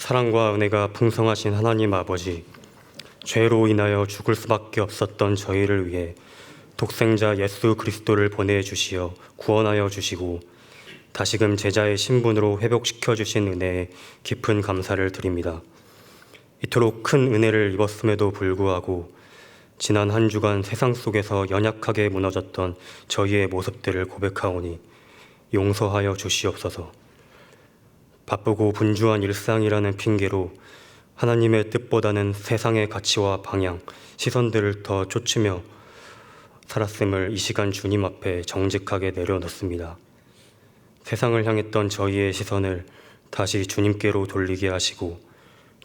사랑과 은혜가 풍성하신 하나님 아버지, 죄로 인하여 죽을 수밖에 없었던 저희를 위해 독생자 예수 그리스도를 보내주시어 구원하여 주시고 다시금 제자의 신분으로 회복시켜 주신 은혜에 깊은 감사를 드립니다. 이토록 큰 은혜를 입었음에도 불구하고 지난 한 주간 세상 속에서 연약하게 무너졌던 저희의 모습들을 고백하오니 용서하여 주시옵소서. 바쁘고 분주한 일상이라는 핑계로 하나님의 뜻보다는 세상의 가치와 방향, 시선들을 더 쫓으며 살았음을 이 시간 주님 앞에 정직하게 내려놓습니다. 세상을 향했던 저희의 시선을 다시 주님께로 돌리게 하시고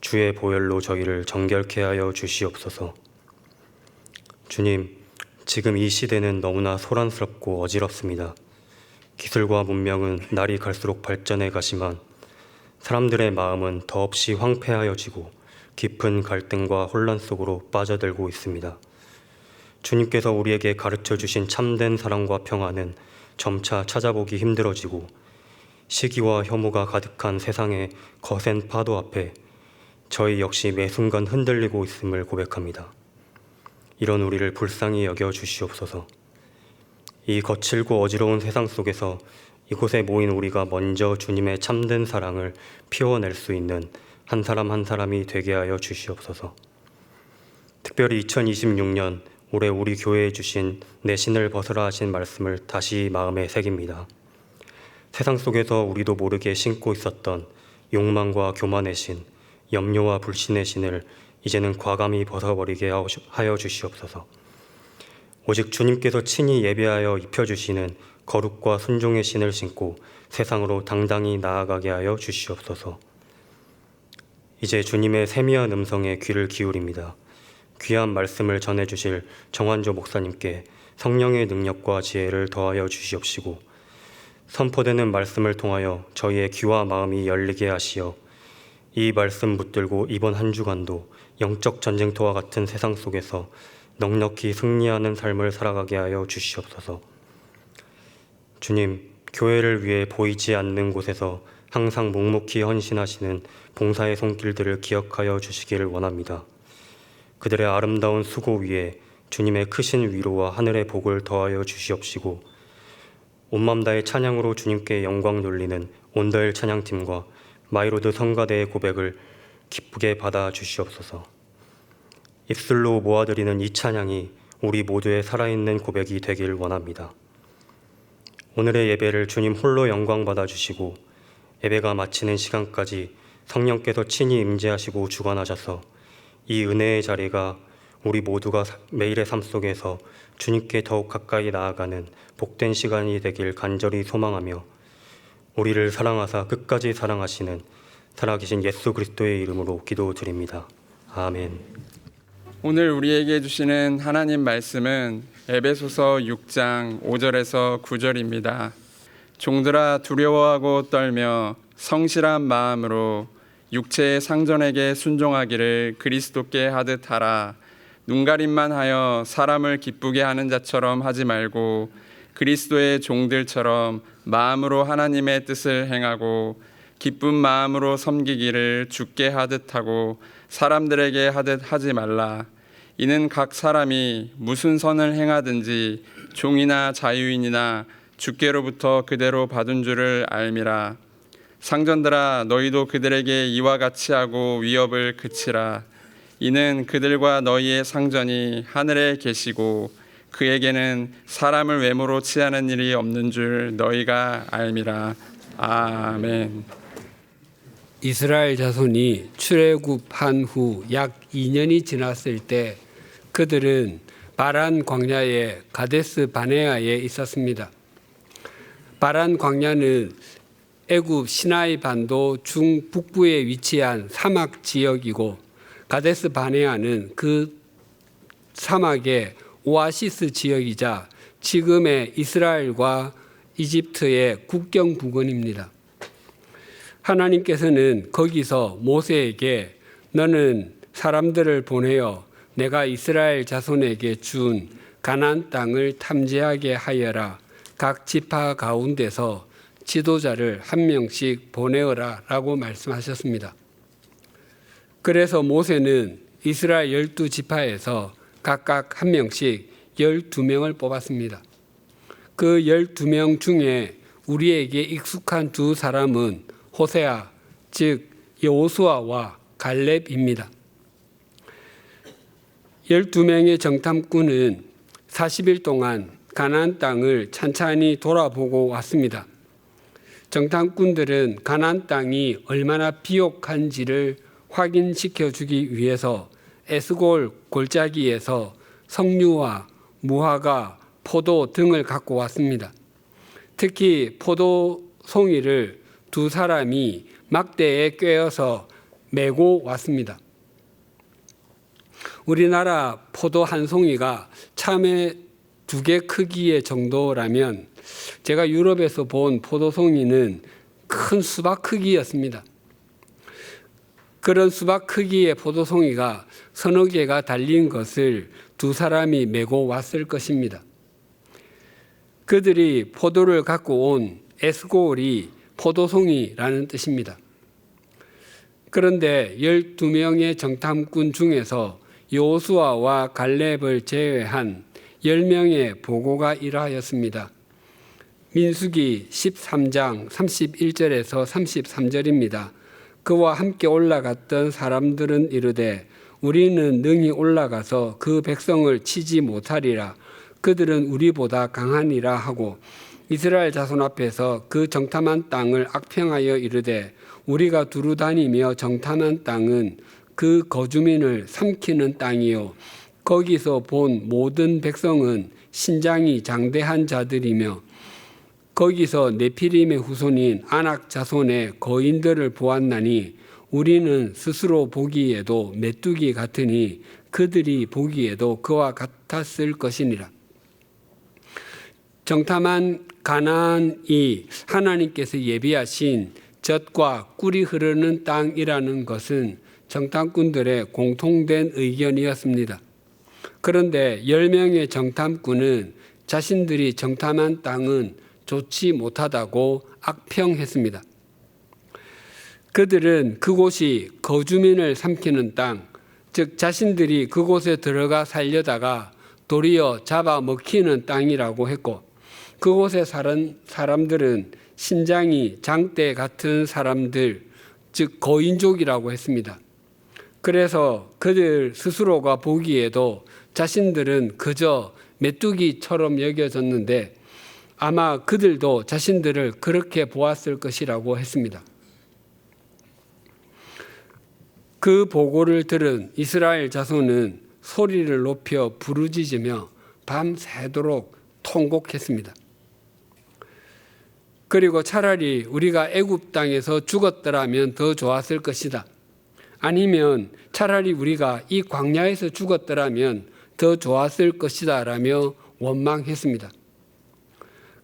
주의 보혈로 저희를 정결케 하여 주시옵소서. 주님, 지금 이 시대는 너무나 소란스럽고 어지럽습니다. 기술과 문명은 날이 갈수록 발전해 가지만 사람들의 마음은 더없이 황폐하여지고 깊은 갈등과 혼란 속으로 빠져들고 있습니다. 주님께서 우리에게 가르쳐 주신 참된 사랑과 평화는 점차 찾아보기 힘들어지고 시기와 혐오가 가득한 세상의 거센 파도 앞에 저희 역시 매 순간 흔들리고 있음을 고백합니다. 이런 우리를 불쌍히 여겨 주시옵소서. 이 거칠고 어지러운 세상 속에서 이곳에 모인 우리가 먼저 주님의 참된 사랑을 피워낼 수 있는 한 사람 한 사람이 되게 하여 주시옵소서. 특별히 2026년 올해 우리 교회에 주신 내 신을 벗으라 하신 말씀을 다시 마음에 새깁니다. 세상 속에서 우리도 모르게 신고 있었던 욕망과 교만의 신, 염려와 불신의 신을 이제는 과감히 벗어버리게 하여 주시옵소서. 오직 주님께서 친히 예배하여 입혀주시는 거룩과 순종의 신을 신고 세상으로 당당히 나아가게 하여 주시옵소서. 이제 주님의 세미한 음성에 귀를 기울입니다. 귀한 말씀을 전해주실 정환조 목사님께 성령의 능력과 지혜를 더하여 주시옵시고 선포되는 말씀을 통하여 저희의 귀와 마음이 열리게 하시어 이 말씀 붙들고 이번 한 주간도 영적 전쟁터와 같은 세상 속에서 넉넉히 승리하는 삶을 살아가게 하여 주시옵소서. 주님, 교회를 위해 보이지 않는 곳에서 항상 묵묵히 헌신하시는 봉사의 손길들을 기억하여 주시기를 원합니다. 그들의 아름다운 수고 위에 주님의 크신 위로와 하늘의 복을 더하여 주시옵시고 온맘 다해 찬양으로 주님께 영광 돌리는 온더일 찬양팀과 마이로드 성가대의 고백을 기쁘게 받아 주시옵소서. 입술로 모아드리는 이 찬양이 우리 모두의 살아있는 고백이 되길 원합니다. 오늘의 예배를 주님 홀로 영광 받아 주시고 예배가 마치는 시간까지 성령께서 친히 임재하시고 주관하셔서 이 은혜의 자리가 우리 모두가 매일의 삶 속에서 주님께 더욱 가까이 나아가는 복된 시간이 되길 간절히 소망하며 우리를 사랑하사 끝까지 사랑하시는 살아계신 예수 그리스도의 이름으로 기도드립니다. 아멘. 오늘 우리에게 주시는 하나님 말씀은 에베소서 6장 5절에서 9절입니다. 종들아 두려워하고 떨며 성실한 마음으로 육체의 상전에게 순종하기를 그리스도께 하듯 하라. 눈가림만 하여 사람을 기쁘게 하는 자처럼 하지 말고 그리스도의 종들처럼 마음으로 하나님의 뜻을 행하고 기쁜 마음으로 섬기기를 주께 하듯 하고 사람들에게 하듯 하지 말라. 이는 각 사람이 무슨 선을 행하든지 종이나 자유인이나 주께로부터 그대로 받은 줄을 알미라. 상전들아 너희도 그들에게 이와 같이 하고 위협을 그치라. 이는 그들과 너희의 상전이 하늘에 계시고 그에게는 사람을 외모로 취하는 일이 없는 줄 너희가 알미라. 아멘. 이스라엘 자손이 출애굽한 후 약 2년이 지났을 때 그들은 바란 광야의 가데스 바네아에 있었습니다. 바란 광야는 애굽 시나이 반도 중북부에 위치한 사막 지역이고 가데스 바네아는 그 사막의 오아시스 지역이자 지금의 이스라엘과 이집트의 국경 부근입니다. 하나님께서는 거기서 모세에게 너는 사람들을 보내어 내가 이스라엘 자손에게 준 가나안 땅을 탐지하게 하여라. 각 지파 가운데서 지도자를 한 명씩 보내어라 라고 말씀하셨습니다. 그래서 모세는 이스라엘 12지파에서 각각 한 명씩 12명을 뽑았습니다. 그 12명 중에 우리에게 익숙한 두 사람은 호세아, 즉 여호수아와 갈렙입니다. 12명의 정탐꾼은 40일 동안 가나안 땅을 찬찬히 돌아보고 왔습니다. 정탐꾼들은 가나안 땅이 얼마나 비옥한지를 확인시켜 주기 위해서 에스골 골짜기에서 석류와 무화과, 포도 등을 갖고 왔습니다. 특히 포도 송이를 두 사람이 막대에 꿰어서 메고 왔습니다. 우리나라 포도 한 송이가 참외 2개 크기의 정도라면 제가 유럽에서 본 포도 송이는 큰 수박 크기였습니다. 그런 수박 크기의 포도 송이가 서너 개가 달린 것을 두 사람이 메고 왔을 것입니다. 그들이 포도를 갖고 온 에스골이 포도송이라는 뜻입니다. 그런데 12명의 정탐꾼 중에서 여호수아와 갈렙을 제외한 10명의 보고가 이러하였습니다. 민수기 13장 31절에서 33절입니다. 그와 함께 올라갔던 사람들은 이르되 우리는 능히 올라가서 그 백성을 치지 못하리라. 그들은 우리보다 강하니라 하고 이스라엘 자손 앞에서 그 정탐한 땅을 악평하여 이르되 우리가 두루 다니며 정탐한 땅은 그 거주민을 삼키는 땅이요 거기서 본 모든 백성은 신장이 장대한 자들이며 거기서 네피림의 후손인 아낙 자손의 거인들을 보았나니 우리는 스스로 보기에도 메뚜기 같으니 그들이 보기에도 그와 같았을 것이니라. 정탐한 가나안이 하나님께서 예비하신 젖과 꿀이 흐르는 땅이라는 것은 정탐꾼들의 공통된 의견이었습니다. 그런데 10명의 정탐꾼은 자신들이 정탐한 땅은 좋지 못하다고 악평했습니다. 그들은 그곳이 거주민을 삼키는 땅, 즉 자신들이 그곳에 들어가 살려다가 도리어 잡아먹히는 땅이라고 했고 그곳에 사는 사람들은 신장이 장대 같은 사람들, 즉 거인족이라고 했습니다. 그래서 그들 스스로가 보기에도 자신들은 그저 메뚜기처럼 여겨졌는데 아마 그들도 자신들을 그렇게 보았을 것이라고 했습니다. 그 보고를 들은 이스라엘 자손은 소리를 높여 부르짖으며 밤새도록 통곡했습니다. 그리고 차라리 우리가 애굽 땅에서 죽었더라면 더 좋았을 것이다. 아니면 차라리 우리가 이 광야에서 죽었더라면 더 좋았을 것이다 라며 원망했습니다.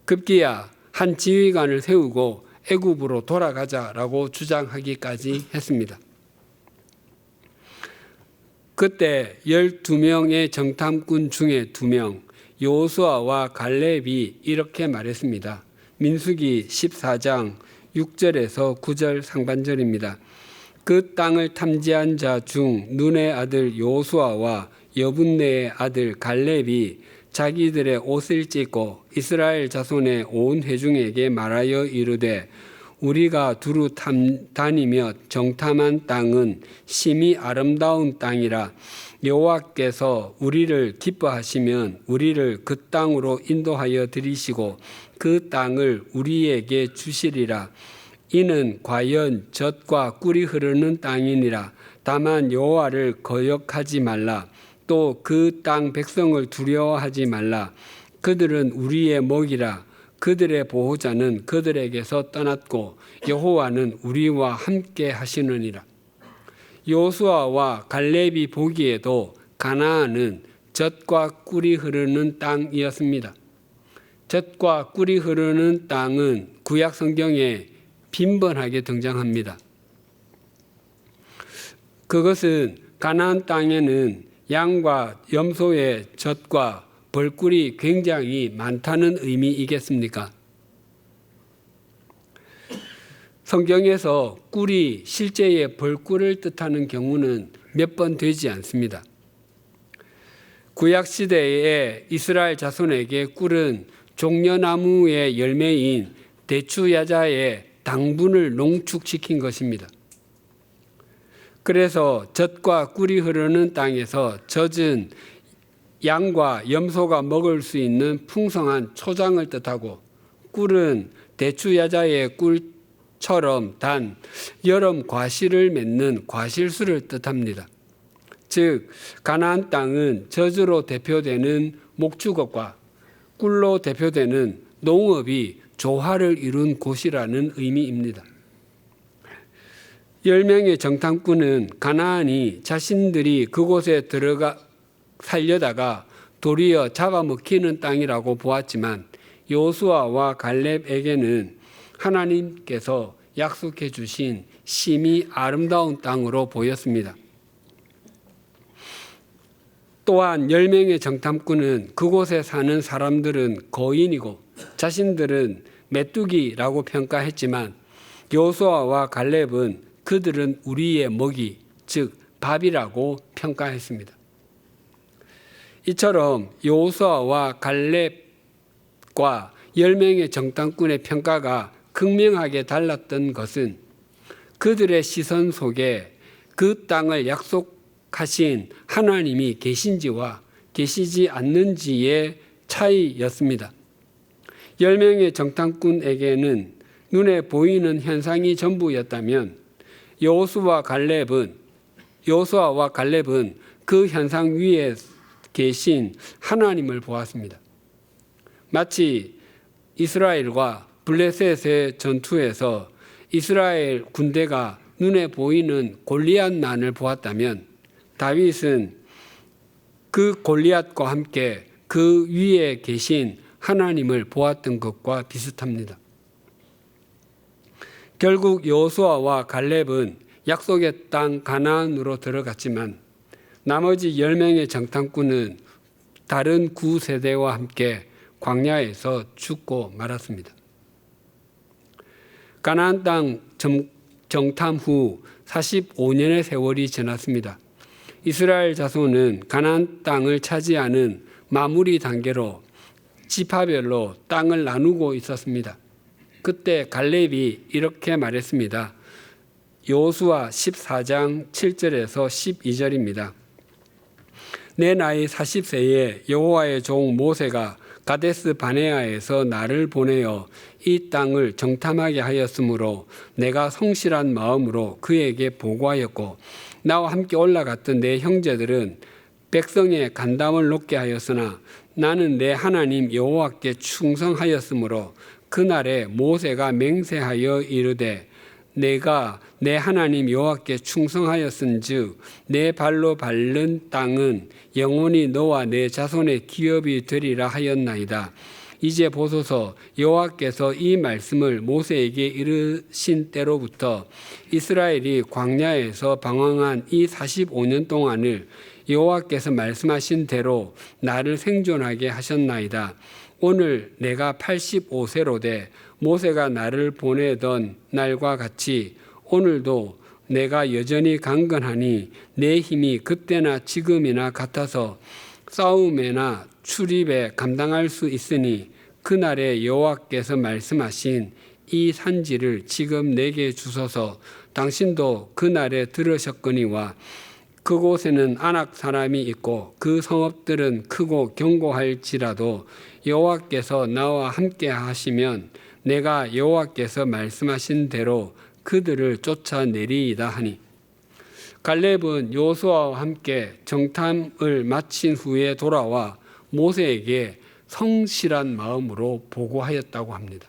급기야 한 지휘관을 세우고 애굽으로 돌아가자라고 주장하기까지 했습니다. 그때 12명의 정탐꾼 중에 2명 여호수아와 갈렙이 이렇게 말했습니다. 민수기 14장 6절에서 9절 상반절입니다. 그 땅을 탐지한 자 중 눈의 아들 여호수아와 여분네의 아들 갈렙이 자기들의 옷을 찢고 이스라엘 자손의 온 회중에게 말하여 이르되 우리가 두루 다니며 정탐한 땅은 심히 아름다운 땅이라 여호와께서 우리를 기뻐하시면 우리를 그 땅으로 인도하여 들이시고 그 땅을 우리에게 주시리라. 이는 과연 젖과 꿀이 흐르는 땅이니라. 다만 여호와를 거역하지 말라. 또 그 땅 백성을 두려워하지 말라. 그들은 우리의 먹이라. 그들의 보호자는 그들에게서 떠났고 여호와는 우리와 함께 하시느니라. 여호수아와 갈렙이 보기에도 가나안은 젖과 꿀이 흐르는 땅이었습니다. 젖과 꿀이 흐르는 땅은 구약 성경에 빈번하게 등장합니다. 그것은 가나안 땅에는 양과 염소의 젖과 벌꿀이 굉장히 많다는 의미이겠습니까? 성경에서 꿀이 실제의 벌꿀을 뜻하는 경우는 몇 번 되지 않습니다. 구약 시대의 이스라엘 자손에게 꿀은 종려나무의 열매인 대추야자의 당분을 농축시킨 것입니다. 그래서 젖과 꿀이 흐르는 땅에서 젖은 양과 염소가 먹을 수 있는 풍성한 초장을 뜻하고, 꿀은 대추야자의 꿀처럼 단 여름 과실을 맺는 과실수를 뜻합니다. 즉 가나안 땅은 젖으로 대표되는 목축업과 꿀로 대표되는 농업이 조화를 이룬 곳이라는 의미입니다. 10명의 정탐꾼은 가나안이 자신들이 그곳에 들어가 살려다가 도리어 잡아먹히는 땅이라고 보았지만, 여호수아와 갈렙에게는 하나님께서 약속해 주신 심히 아름다운 땅으로 보였습니다. 또한 10명의 정탐꾼은 그곳에 사는 사람들은 거인이고 자신들은 메뚜기라고 평가했지만, 여호수아와 갈렙은 그들은 우리의 먹이, 즉 밥이라고 평가했습니다. 이처럼 여호수아와 갈렙과 10명의 정탐꾼의 평가가 극명하게 달랐던 것은 그들의 시선 속에 그 땅을 약속하신 하나님이 계신지와 계시지 않는지의 차이였습니다. 10명의 정탐꾼에게는 눈에 보이는 현상이 전부였다면 여호수아와 갈렙은 그 현상 위에 계신 하나님을 보았습니다. 마치 이스라엘과 블레셋의 전투에서 이스라엘 군대가 눈에 보이는 골리앗만을 보았다면, 다윗은 그 골리앗과 함께 그 위에 계신 하나님을 보았던 것과 비슷합니다. 결국 여호수아와 갈렙은 약속의 땅 가나안으로 들어갔지만, 나머지 10명의 정탐꾼은 다른 구세대와 함께 광야에서 죽고 말았습니다. 가나안 땅 정탐 후 45년의 세월이 지났습니다. 이스라엘 자손은 가나안 땅을 차지하는 마무리 단계로 지파별로 땅을 나누고 있었습니다. 그때 갈렙이 이렇게 말했습니다. 여호수아 14장 7절에서 12절입니다. 내 나이 40세에 여호와의 종 모세가 가데스 바네아에서 나를 보내어 이 땅을 정탐하게 하였으므로 내가 성실한 마음으로 그에게 보고하였고, 나와 함께 올라갔던 내 형제들은 백성의 간담을 높게 하였으나 나는 내 하나님 여호와께 충성하였으므로 그날에 모세가 맹세하여 이르되, 내가 내 하나님 여호와께 충성하였은즉 내 발로 밟는 땅은 영원히 너와 내 자손의 기업이 되리라 하였나이다. 이제 보소서, 여호와께서 이 말씀을 모세에게 이르신 때로부터 이스라엘이 광야에서 방황한 이 45년 동안을 여호와께서 말씀하신 대로 나를 생존하게 하셨나이다. 오늘 내가 85세로 돼 모세가 나를 보내던 날과 같이 오늘도 내가 여전히 강건하니 내 힘이 그때나 지금이나 같아서 싸움에나 출입에 감당할 수 있으니 그날에 여호와께서 말씀하신 이 산지를 지금 내게 주소서. 당신도 그날에 들으셨거니와 그곳에는 아낙 사람이 있고 그 성읍들은 크고 견고할지라도 여호와께서 나와 함께 하시면 내가 여호와께서 말씀하신 대로 그들을 쫓아내리이다 하니, 갈렙은 여호수아와 함께 정탐을 마친 후에 돌아와 모세에게 성실한 마음으로 보고하였다고 합니다.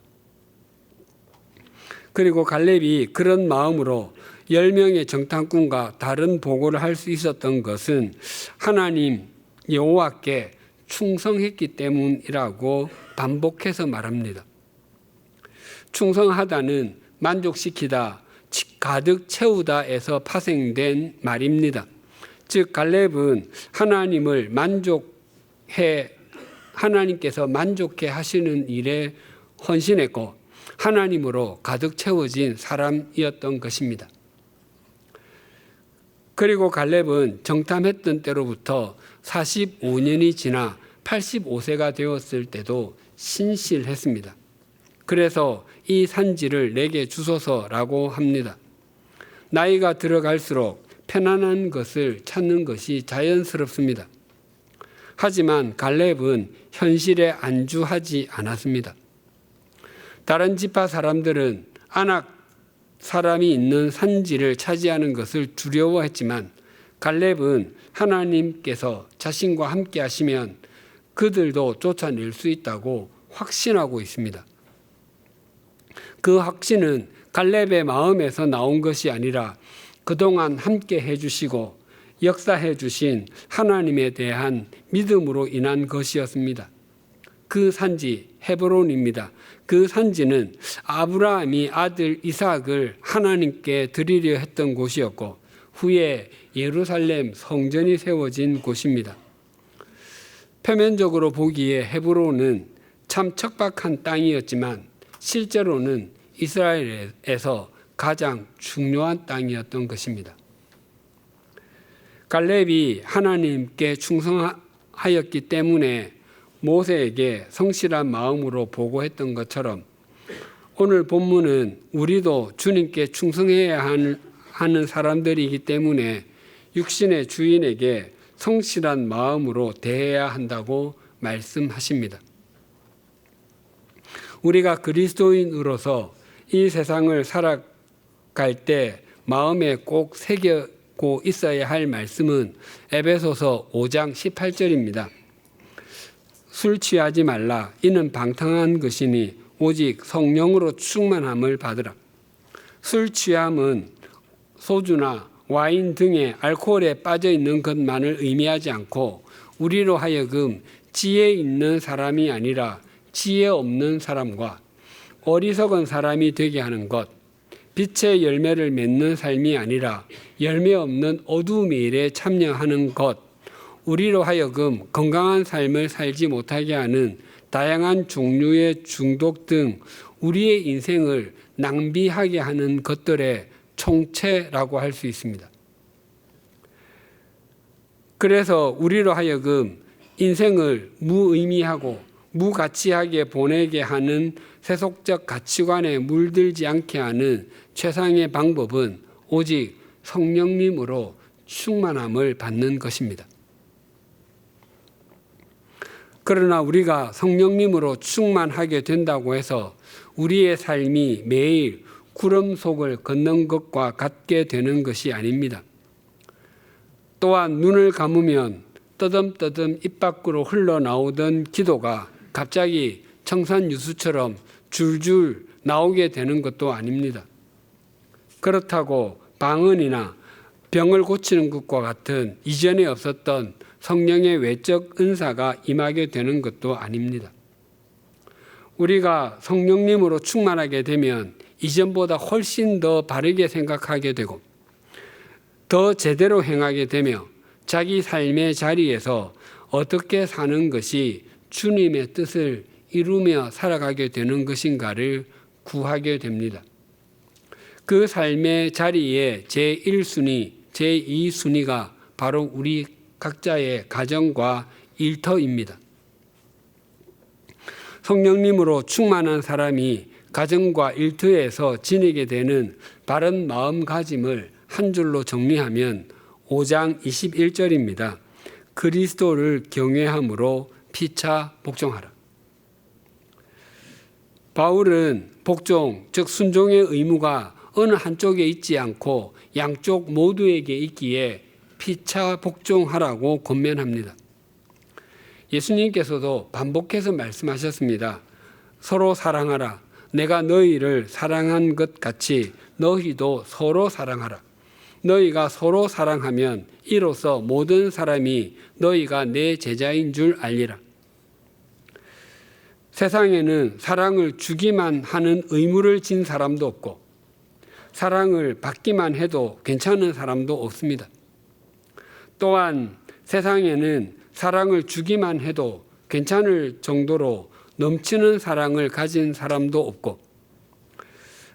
그리고 갈렙이 그런 마음으로 10명의 정탐꾼과 다른 보고를 할 수 있었던 것은 하나님 여호와께 충성했기 때문이라고 반복해서 말합니다. 충성하다는 만족시키다, 가득 채우다에서 파생된 말입니다. 즉 갈렙은 하나님께서 만족해 하시는 일에 헌신했고, 하나님으로 가득 채워진 사람이었던 것입니다. 그리고 갈렙은 정탐했던 때로부터 45년이 지나 85세가 되었을 때도 신실했습니다. 그래서 이 산지를 내게 주소서라고 합니다. 나이가 들어갈수록 편안한 것을 찾는 것이 자연스럽습니다. 하지만 갈렙은 현실에 안주하지 않았습니다. 다른 지파 사람들은 아낙 사람이 있는 산지를 차지하는 것을 두려워했지만 갈렙은 하나님께서 자신과 함께 하시면 그들도 쫓아낼 수 있다고 확신하고 있습니다. 그 확신은 갈렙의 마음에서 나온 것이 아니라 그동안 함께 해주시고 역사해 주신 하나님에 대한 믿음으로 인한 것이었습니다. 그 산지 헤브론입니다. 그 산지는 아브라함이 아들 이삭을 하나님께 드리려 했던 곳이었고 후에 예루살렘 성전이 세워진 곳입니다. 표면적으로 보기에 헤브론은 참 척박한 땅이었지만 실제로는 이스라엘에서 가장 중요한 땅이었던 것입니다. 갈렙이 하나님께 충성하였기 때문에 모세에게 성실한 마음으로 보고했던 것처럼 오늘 본문은 우리도 주님께 충성해야 하는 사람들이기 때문에 육신의 주인에게 성실한 마음으로 대해야 한다고 말씀하십니다. 우리가 그리스도인으로서 이 세상을 살아갈 때 마음에 꼭 새기고 있어야 할 말씀은 에베소서 5장 18절입니다. 술 취하지 말라. 이는 방탕한 것이니 오직 성령으로 충만함을 받으라. 술 취함은 소주나 와인 등의 알코올에 빠져 있는 것만을 의미하지 않고 우리로 하여금 지혜 있는 사람이 아니라 지혜 없는 사람과 어리석은 사람이 되게 하는 것, 빛의 열매를 맺는 삶이 아니라 열매 없는 어두움의 일에 참여하는 것, 우리로 하여금 건강한 삶을 살지 못하게 하는 다양한 종류의 중독 등 우리의 인생을 낭비하게 하는 것들의 총체라고 할 수 있습니다. 그래서 우리로 하여금 인생을 무의미하고 무가치하게 보내게 하는 세속적 가치관에 물들지 않게 하는 최상의 방법은 오직 성령님으로 충만함을 받는 것입니다. 그러나 우리가 성령님으로 충만하게 된다고 해서 우리의 삶이 매일 구름 속을 걷는 것과 같게 되는 것이 아닙니다. 또한 눈을 감으면 떠듬떠듬 입 밖으로 흘러나오던 기도가 갑자기 청산유수처럼 줄줄 나오게 되는 것도 아닙니다. 그렇다고 방언이나 병을 고치는 것과 같은 이전에 없었던 성령의 외적 은사가 임하게 되는 것도 아닙니다. 우리가 성령님으로 충만하게 되면 이전보다 훨씬 더 바르게 생각하게 되고 더 제대로 행하게 되며 자기 삶의 자리에서 어떻게 사는 것이 주님의 뜻을 이루며 살아가게 되는 것인가를 구하게 됩니다. 그 삶의 자리에 제1순위, 제2순위가 바로 우리 각자의 가정과 일터입니다. 성령님으로 충만한 사람이 가정과 일터에서 지니게 되는 바른 마음가짐을 한 줄로 정리하면 5장 21절입니다. 그리스도를 경외함으로 피차 복종하라. 바울은 복종, 즉 순종의 의무가 어느 한쪽에 있지 않고 양쪽 모두에게 있기에 피차 복종하라고 권면합니다. 예수님께서도 반복해서 말씀하셨습니다. 서로 사랑하라. 내가 너희를 사랑한 것 같이 너희도 서로 사랑하라. 너희가 서로 사랑하면 이로써 모든 사람이 너희가 내 제자인 줄 알리라. 세상에는 사랑을 주기만 하는 의무를 진 사람도 없고 사랑을 받기만 해도 괜찮은 사람도 없습니다. 또한 세상에는 사랑을 주기만 해도 괜찮을 정도로 넘치는 사랑을 가진 사람도 없고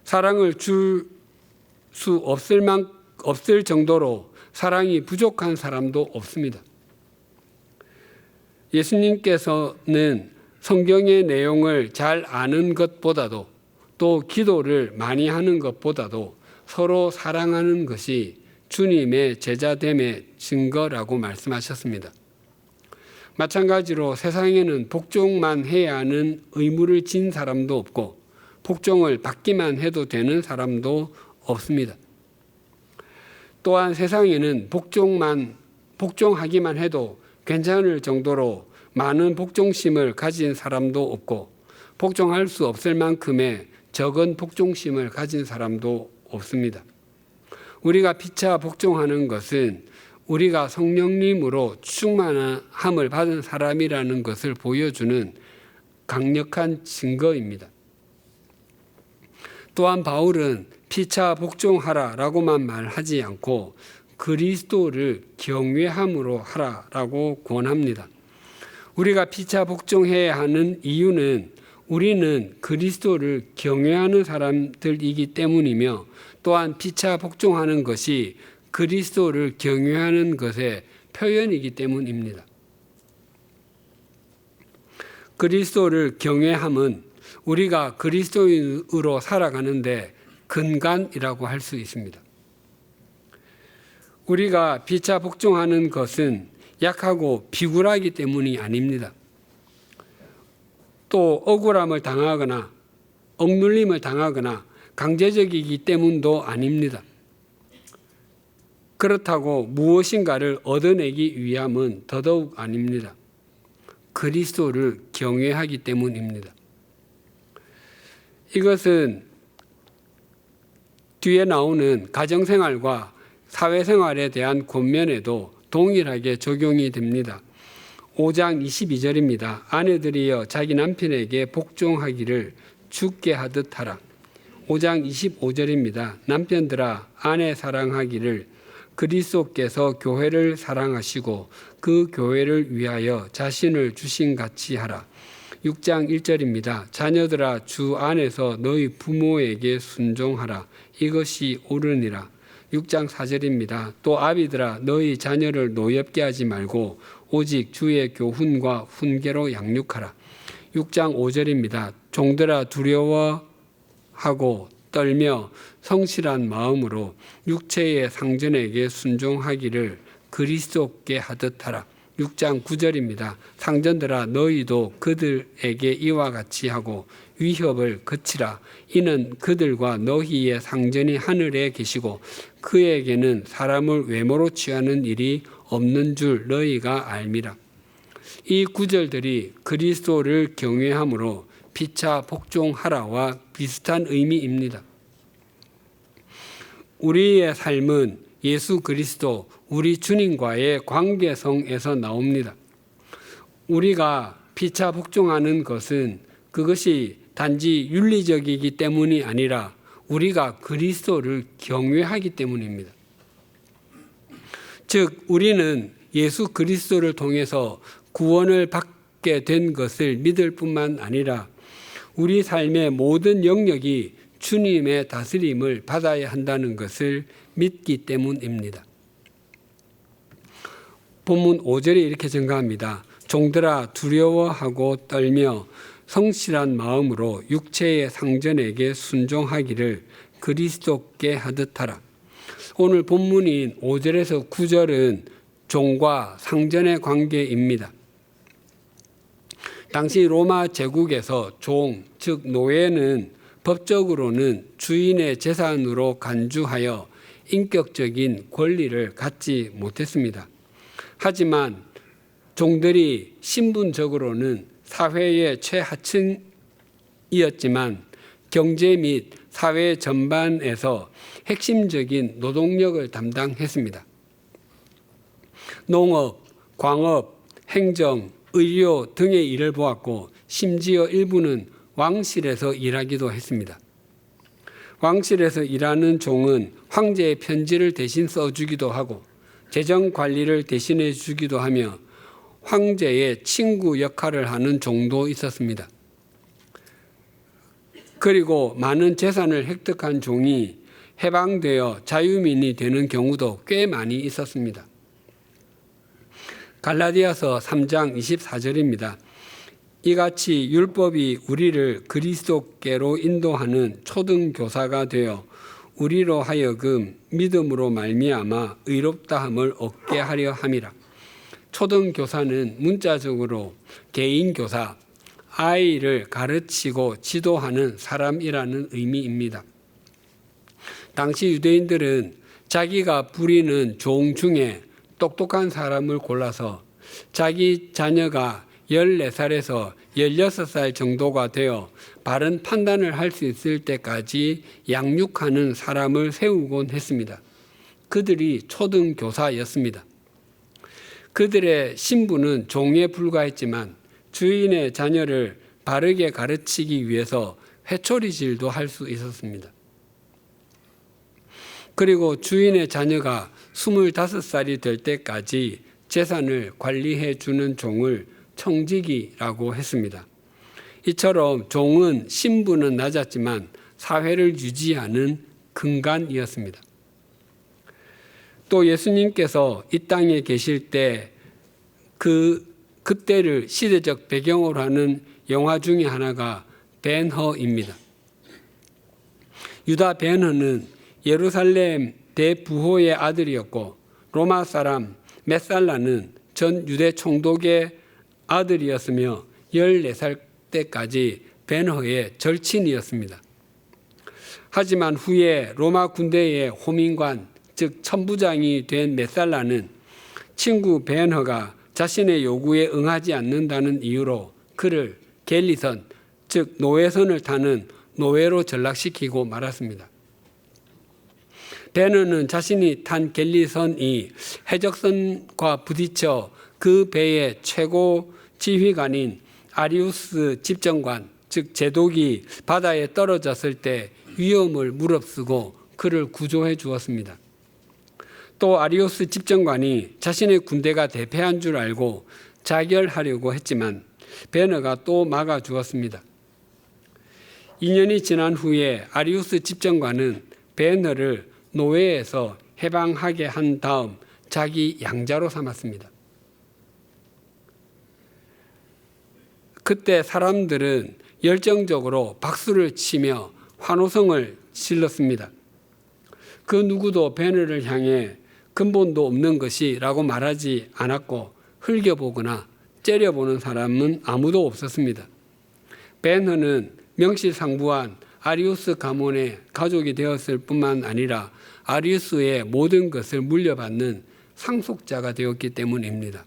사랑을 줄 수 없을 정도로 사랑이 부족한 사람도 없습니다. 예수님께서는 성경의 내용을 잘 아는 것보다도 또 기도를 많이 하는 것보다도 서로 사랑하는 것이 주님의 제자됨의 증거라고 말씀하셨습니다. 마찬가지로 세상에는 복종만 해야 하는 의무를 진 사람도 없고 복종을 받기만 해도 되는 사람도 없습니다. 또한 세상에는 복종하기만 해도 괜찮을 정도로 많은 복종심을 가진 사람도 없고 복종할 수 없을 만큼의 적은 복종심을 가진 사람도 없습니다. 우리가 피차 복종하는 것은 우리가 성령님으로 충만함을 받은 사람이라는 것을 보여주는 강력한 증거입니다. 또한 바울은 피차 복종하라라고만 말하지 않고 그리스도를 경외함으로 하라라고 권합니다. 우리가 피차 복종해야 하는 이유는 우리는 그리스도를 경외하는 사람들이기 때문이며 또한 피차 복종하는 것이 그리스도를 경외하는 것의 표현이기 때문입니다. 그리스도를 경외함은 우리가 그리스도인으로 살아가는데 근간이라고 할 수 있습니다. 우리가 피차 복종하는 것은 약하고 비굴하기 때문이 아닙니다. 또 억울함을 당하거나 억눌림을 당하거나 강제적이기 때문도 아닙니다. 그렇다고 무엇인가를 얻어내기 위함은 더더욱 아닙니다. 그리스도를 경외하기 때문입니다. 이것은 뒤에 나오는 가정생활과 사회생활에 대한 권면에도 동일하게 적용이 됩니다. 5장 22절입니다. 아내들이여 자기 남편에게 복종하기를 주께 하듯 하라. 5장 25절입니다. 남편들아 아내 사랑하기를 그리스도께서 교회를 사랑하시고 그 교회를 위하여 자신을 주신 같이 하라. 6장 1절입니다. 자녀들아 주 안에서 너희 부모에게 순종하라. 이것이 옳으니라. 6장 4절입니다. 또 아비들아 너희 자녀를 노엽게 하지 말고 오직 주의 교훈과 훈계로 양육하라. 6장 5절입니다. 종들아 두려워하고 떨며 성실한 마음으로 육체의 상전에게 순종하기를 그리스도께 하듯 하라. 6장 9절입니다. 상전들아 너희도 그들에게 이와 같이 하고 위협을 그치라. 이는 그들과 너희의 상전이 하늘에 계시고 그에게는 사람을 외모로 취하는 일이 없는 줄 너희가 알미라. 이 구절들이 그리스도를 경외함으로 피차 복종하라와 비슷한 의미입니다. 우리의 삶은 예수 그리스도 우리 주님과의 관계성에서 나옵니다. 우리가 피차 복종하는 것은 그것이 단지 윤리적이기 때문이 아니라 우리가 그리스도를 경외하기 때문입니다. 즉 우리는 예수 그리스도를 통해서 구원을 받게 된 것을 믿을 뿐만 아니라 우리 삶의 모든 영역이 주님의 다스림을 받아야 한다는 것을 믿기 때문입니다. 본문 5절에 이렇게 증가합니다. 종들아 두려워하고 떨며 성실한 마음으로 육체의 상전에게 순종하기를 그리스도께 하듯 하라. 오늘 본문인 5절에서 9절은 종과 상전의 관계입니다. 당시 로마 제국에서 종, 즉 노예는 법적으로는 주인의 재산으로 간주하여 인격적인 권리를 갖지 못했습니다. 하지만 종들이 신분적으로는 사회의 최하층이었지만 경제 및 사회 전반에서 핵심적인 노동력을 담당했습니다. 농업, 광업, 행정, 의료 등의 일을 보았고 심지어 일부는 왕실에서 일하기도 했습니다. 왕실에서 일하는 종은 황제의 편지를 대신 써주기도 하고 재정 관리를 대신해 주기도 하며 황제의 친구 역할을 하는 종도 있었습니다. 그리고 많은 재산을 획득한 종이 해방되어 자유민이 되는 경우도 꽤 많이 있었습니다. 갈라디아서 3장 24절입니다. 이같이 율법이 우리를 그리스도께로 인도하는 초등교사가 되어 우리로 하여금 믿음으로 말미암아 의롭다함을 얻게 하려 함이라. 초등교사는 문자적으로 개인교사, 아이를 가르치고 지도하는 사람이라는 의미입니다. 당시 유대인들은 자기가 부리는 종 중에 똑똑한 사람을 골라서 자기 자녀가 14살에서 16살 정도가 되어 바른 판단을 할 수 있을 때까지 양육하는 사람을 세우곤 했습니다. 그들이 초등교사였습니다. 그들의 신분은 종에 불과했지만 주인의 자녀를 바르게 가르치기 위해서 회초리질도 할 수 있었습니다. 그리고 주인의 자녀가 25살이 될 때까지 재산을 관리해 주는 종을 청지기라고 했습니다. 이처럼 종은 신분은 낮았지만 사회를 유지하는 근간이었습니다. 또 예수님께서 이 땅에 계실 때 그때를 시대적 배경으로 하는 영화 중에 하나가 벤허입니다. 유다 벤허는 예루살렘 대부호의 아들이었고 로마 사람 메살라는 전 유대 총독의 아들이었으며 14살 때까지 벤허의 절친이었습니다. 하지만 후에 로마 군대의 호민관, 즉 천부장이 된 메살라는 친구 벤허가 자신의 요구에 응하지 않는다는 이유로 그를 갤리선, 즉 노예선을 타는 노예로 전락시키고 말았습니다. 벤허는 자신이 탄 갤리선이 해적선과 부딪혀 그 배의 최고 지휘관인 아리우스 집정관, 즉 제독이 바다에 떨어졌을 때 위험을 무릅쓰고 그를 구조해 주었습니다. 또 아리우스 집정관이 자신의 군대가 대패한 줄 알고 자결하려고 했지만 벤허가 또 막아 주었습니다. 2년이 지난 후에 아리우스 집정관은 벤허를 노예에서 해방하게 한 다음 자기 양자로 삼았습니다. 그때 사람들은 열정적으로 박수를 치며 환호성을 질렀습니다. 그 누구도 벤허를 향해 근본도 없는 것이라고 말하지 않았고 흘겨보거나 째려보는 사람은 아무도 없었습니다. 벤허는 명실상부한 아리우스 가문의 가족이 되었을 뿐만 아니라 아리우스의 모든 것을 물려받는 상속자가 되었기 때문입니다.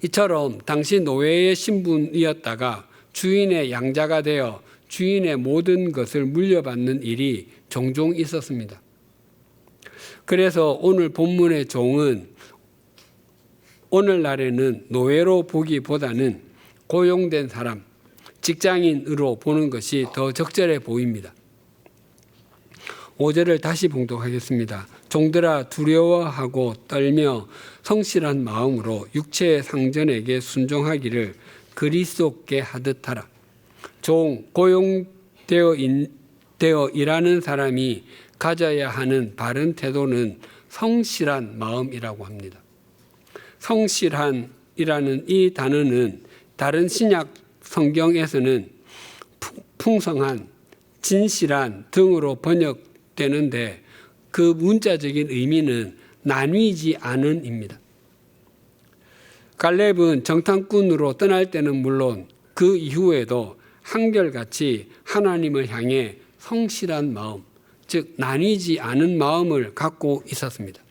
이처럼 당시 노예의 신분이었다가 주인의 양자가 되어 주인의 모든 것을 물려받는 일이 종종 있었습니다. 그래서 오늘 본문의 종은 오늘날에는 노예로 보기보다는 고용된 사람, 직장인으로 보는 것이 더 적절해 보입니다. 5절을 다시 봉독하겠습니다. 종들아 두려워하고 떨며 성실한 마음으로 육체의 상전에게 순종하기를 그리스도께 하듯 하라. 종, 고용되어 일하는 사람이 가져야 하는 바른 태도는 성실한 마음이라고 합니다. 성실한이라는 이 단어는 다른 신약 성경에서는 풍성한, 진실한 등으로 번역되는데 그 문자적인 의미는 나뉘지 않은입니다. 갈렙은 정탐꾼으로 떠날 때는 물론 그 이후에도 한결같이 하나님을 향해 성실한 마음, 즉 나뉘지 않은 마음을 갖고 있었습니다.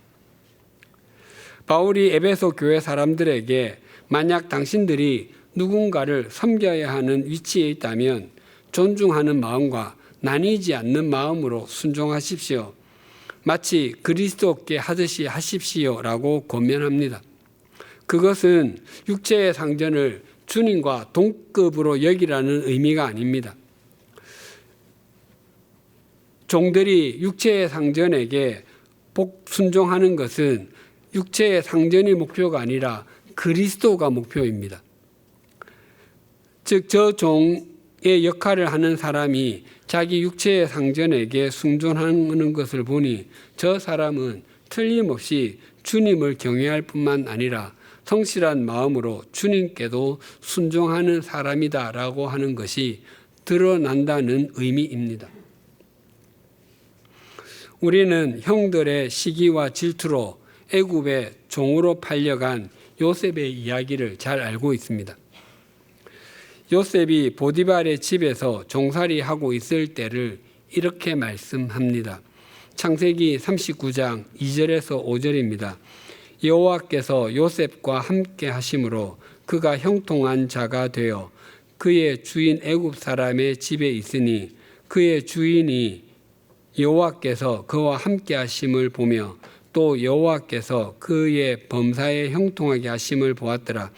바울이 에베소 교회 사람들에게 만약 당신들이 누군가를 섬겨야 하는 위치에 있다면 존중하는 마음과 나뉘지 않는 마음으로 순종하십시오. 마치 그리스도께 하듯이 하십시오라고 권면합니다. 그것은 육체의 상전을 주님과 동급으로 여기라는 의미가 아닙니다. 종들이 육체의 상전에게 순종하는 것은 육체의 상전이 목표가 아니라 그리스도가 목표입니다. 즉 저 종이 역할을 하는 사람이 자기 육체의 상전에게 순종하는 것을 보니 저 사람은 틀림없이 주님을 경외할 뿐만 아니라 성실한 마음으로 주님께도 순종하는 사람이다라고 하는 것이 드러난다는 의미입니다. 우리는 형들의 시기와 질투로 애굽의 종으로 팔려간 요셉의 이야기를 잘 알고 있습니다. 요셉이 보디발의 집에서 종살이하고 있을 때를 이렇게 말씀합니다. 창세기 39장 2절에서 5절입니다. 여호와께서 요셉과 함께 하심으로 그가 형통한 자가 되어 그의 주인 애굽 사람의 집에 있으니 그의 주인이 여호와께서 그와 함께 하심을 보며 또 여호와께서 그의 범사에 형통하게 하심을 보았더라.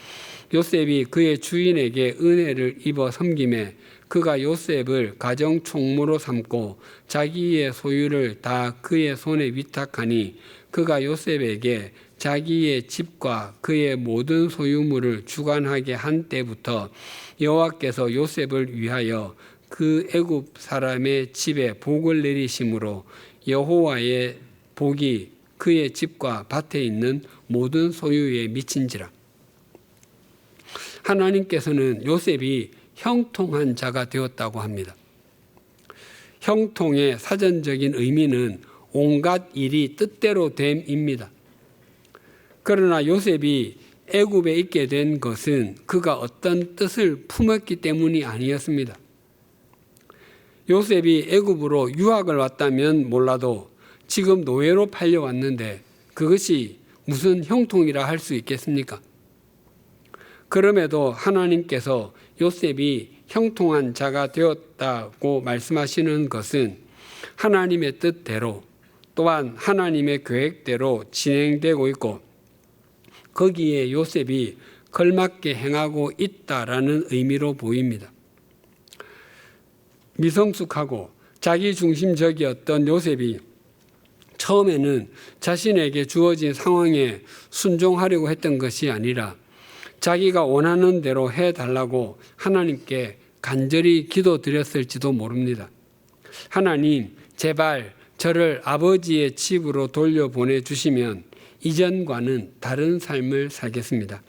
요셉이 그의 주인에게 은혜를 입어 섬김에 그가 요셉을 가정 총무로 삼고 자기의 소유를 다 그의 손에 위탁하니 그가 요셉에게 자기의 집과 그의 모든 소유물을 주관하게 한 때부터 여호와께서 요셉을 위하여 그 애굽 사람의 집에 복을 내리심으로 여호와의 복이 그의 집과 밭에 있는 모든 소유에 미친지라. 하나님께서는 요셉이 형통한 자가 되었다고 합니다. 형통의 사전적인 의미는 온갖 일이 뜻대로 됨입니다. 그러나 요셉이 애굽에 있게 된 것은 그가 어떤 뜻을 품었기 때문이 아니었습니다. 요셉이 애굽으로 유학을 왔다면 몰라도 지금 노예로 팔려왔는데 그것이 무슨 형통이라 할 수 있겠습니까? 그럼에도 하나님께서 요셉이 형통한 자가 되었다고 말씀하시는 것은 하나님의 뜻대로 또한 하나님의 계획대로 진행되고 있고 거기에 요셉이 걸맞게 행하고 있다라는 의미로 보입니다. 미성숙하고 자기중심적이었던 요셉이 처음에는 자신에게 주어진 상황에 순종하려고 했던 것이 아니라 자기가 원하는 대로 해달라고 하나님께 간절히 기도드렸을지도 모릅니다. 하나님, 제발 저를 아버지의 집으로 돌려보내주시면 이전과는 다른 삶을 살겠습니다.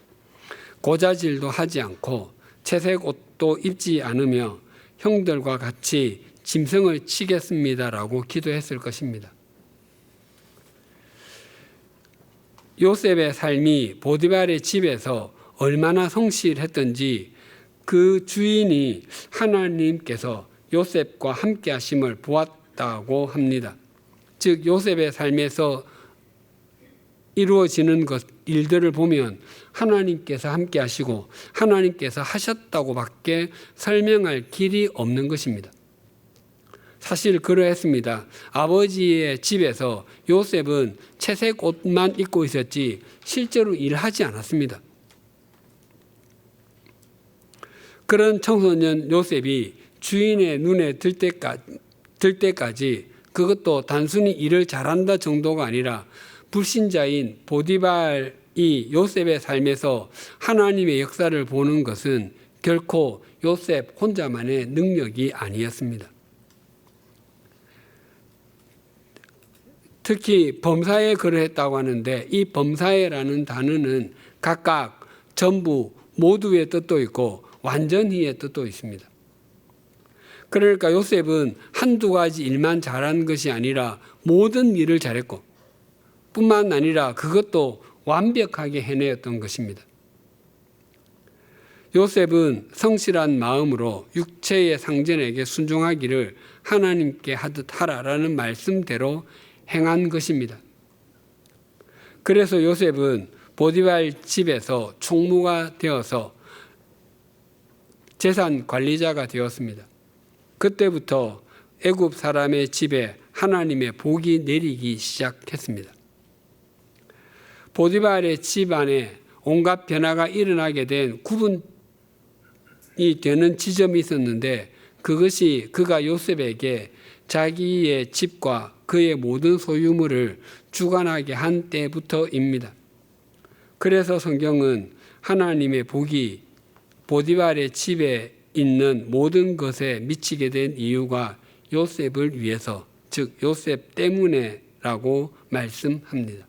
고자질도 하지 않고 채색 옷도 입지 않으며 형들과 같이 짐승을 치겠습니다라고 기도했을 것입니다. 요셉의 삶이 보디발의 집에서 얼마나 성실했던지 그 주인이 하나님께서 요셉과 함께 하심을 보았다고 합니다. 즉 요셉의 삶에서 이루어지는 일들을 보면 하나님께서 함께 하시고 하나님께서 하셨다고밖에 설명할 길이 없는 것입니다. 사실 그러했습니다. 아버지의 집에서 요셉은 채색 옷만 입고 있었지 실제로 일하지 않았습니다. 그런 청소년 요셉이 주인의 눈에 들 때까지 그것도 단순히 일을 잘한다 정도가 아니라 불신자인 보디발이 요셉의 삶에서 하나님의 역사를 보는 것은 결코 요셉 혼자만의 능력이 아니었습니다. 특히 범사에 그러했다고 하는데 이 범사에라는 단어는 각각 전부 모두의 뜻도 있고 완전히의 뜻도 있습니다. 그러니까 요셉은 한두 가지 일만 잘한 것이 아니라 모든 일을 잘했고 뿐만 아니라 그것도 완벽하게 해내었던 것입니다. 요셉은 성실한 마음으로 육체의 상전에게 순종하기를 하나님께 하듯 하라라는 말씀대로 행한 것입니다. 그래서 요셉은 보디발 집에서 총무가 되어서 재산 관리자가 되었습니다. 그때부터 애굽 사람의 집에 하나님의 복이 내리기 시작했습니다. 보디발의 집안에 온갖 변화가 일어나게 된 구분이 되는 지점이 있었는데 그것이 그가 요셉에게 자기의 집과 그의 모든 소유물을 주관하게 한 때부터입니다. 그래서 성경은 하나님의 복이 보디발의 집에 있는 모든 것에 미치게 된 이유가 요셉을 위해서, 즉 요셉 때문에라고 말씀합니다.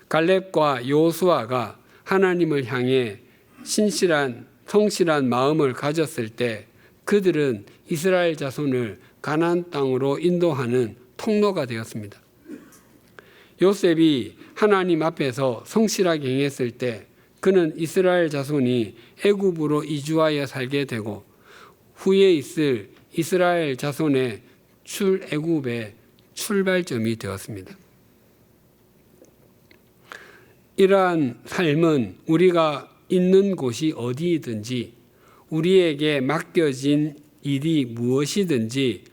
갈렙과 요수아가 하나님을 향해 성실한 마음을 가졌을 때 그들은 이스라엘 자손을 가나안 땅으로 인도하는 통로가 되었습니다. 요셉이 하나님 앞에서 성실하게 행했을 때 그는 이스라엘 자손이 애굽으로 이주하여 살게 되고 후에 있을 이스라엘 자손의 출애굽의 출발점이 되었습니다. 이러한 삶은 우리가 있는 곳이 어디이든지 우리에게 맡겨진 일이 무엇이든지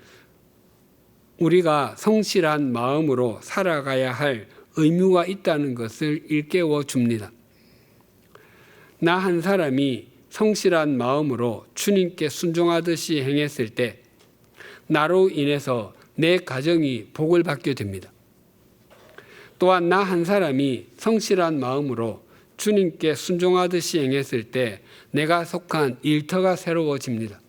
우리가 성실한 마음으로 살아가야 할 의무가 있다는 것을 일깨워 줍니다. 나 한 사람이 성실한 마음으로 주님께 순종하듯이 행했을 때 나로 인해서 내 가정이 복을 받게 됩니다. 또한 나 한 사람이 성실한 마음으로 주님께 순종하듯이 행했을 때 내가 속한 일터가 새로워집니다.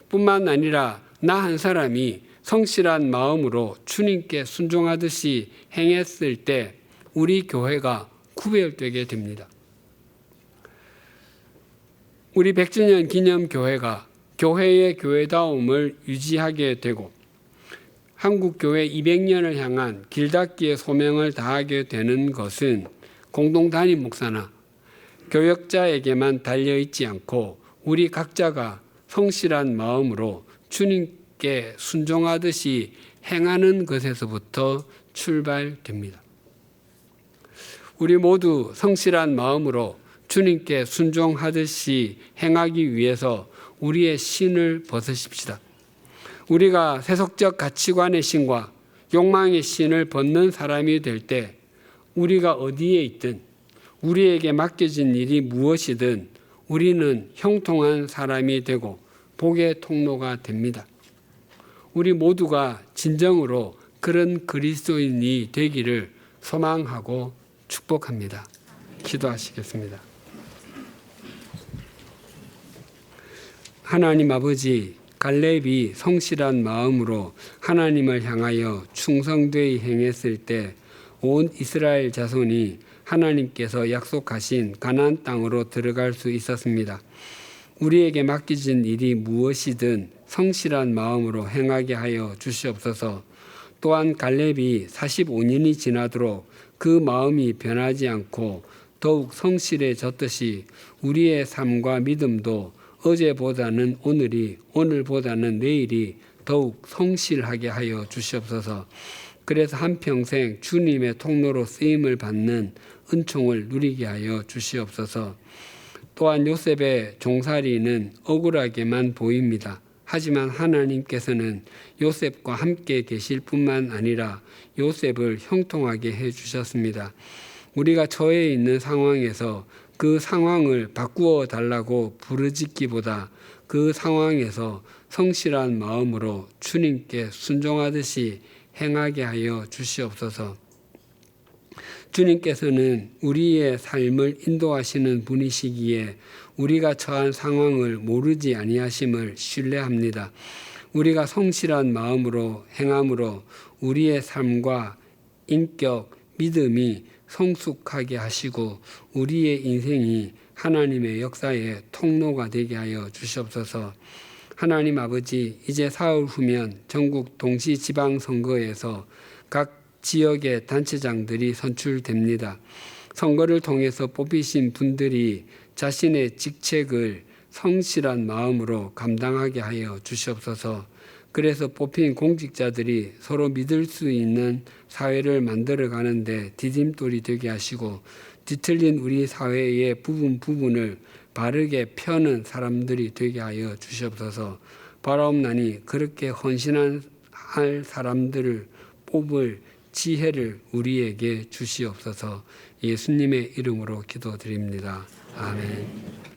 뿐만 아니라 나 한 사람이 성실한 마음으로 주님께 순종하듯이 행했을 때 우리 교회가 구별되게 됩니다. 우리 100주년 기념교회가 교회의 교회다움을 유지하게 되고 한국교회 200년을 향한 길닫기의 소명을 다하게 되는 것은 공동 담임 목사나 교역자에게만 달려있지 않고 우리 각자가 성실한 마음으로 주님께 순종하듯이 행하는 것에서부터 출발됩니다. 우리 모두 성실한 마음으로 주님께 순종하듯이 행하기 위해서 우리의 신을 벗으십시다. 우리가 세속적 가치관의 신과 욕망의 신을 벗는 사람이 될 때 우리가 어디에 있든 우리에게 맡겨진 일이 무엇이든 우리는 형통한 사람이 되고 복의 통로가 됩니다. 우리 모두가 진정으로 그런 그리스도인이 되기를 소망하고 축복합니다. 기도하시겠습니다. 하나님 아버지, 갈렙이 성실한 마음으로 하나님을 향하여 충성되이 행했을 때 온 이스라엘 자손이 하나님께서 약속하신 가나안 땅으로 들어갈 수 있었습니다. 우리에게 맡겨진 일이 무엇이든 성실한 마음으로 행하게 하여 주시옵소서. 또한 갈렙이 45년이 지나도록 그 마음이 변하지 않고 더욱 성실해졌듯이 우리의 삶과 믿음도 어제보다는 오늘보다는 내일이 더욱 성실하게 하여 주시옵소서. 그래서 한평생 주님의 통로로 쓰임을 받는 은총을 누리게 하여 주시옵소서. 또한 요셉의 종살이는 억울하게만 보입니다. 하지만 하나님께서는 요셉과 함께 계실 뿐만 아니라 요셉을 형통하게 해주셨습니다. 우리가 처해 있는 상황에서 그 상황을 바꾸어 달라고 부르짖기보다 그 상황에서 성실한 마음으로 주님께 순종하듯이 행하게 하여 주시옵소서. 주님께서는 우리의 삶을 인도하시는 분이시기에 우리가 처한 상황을 모르지 아니하심을 신뢰합니다. 우리가 성실한 마음으로 행함으로 우리의 삶과 인격, 믿음이 성숙하게 하시고 우리의 인생이 하나님의 역사의 통로가 되게 하여 주시옵소서. 하나님 아버지, 이제 사흘 후면 전국 동시지방선거에서 각 지역의 단체장들이 선출됩니다. 선거를 통해서 뽑히신 분들이 자신의 직책을 성실한 마음으로 감당하게 하여 주시옵소서. 그래서 뽑힌 공직자들이 서로 믿을 수 있는 사회를 만들어 가는데 디딤돌이 되게 하시고 뒤틀린 우리 사회의 부분을 바르게 펴는 사람들이 되게 하여 주시옵소서. 바라옵나니 그렇게 헌신한 사람들을 뽑을 지혜를 우리에게 주시옵소서. 예수님의 이름으로 기도드립니다. 아멘.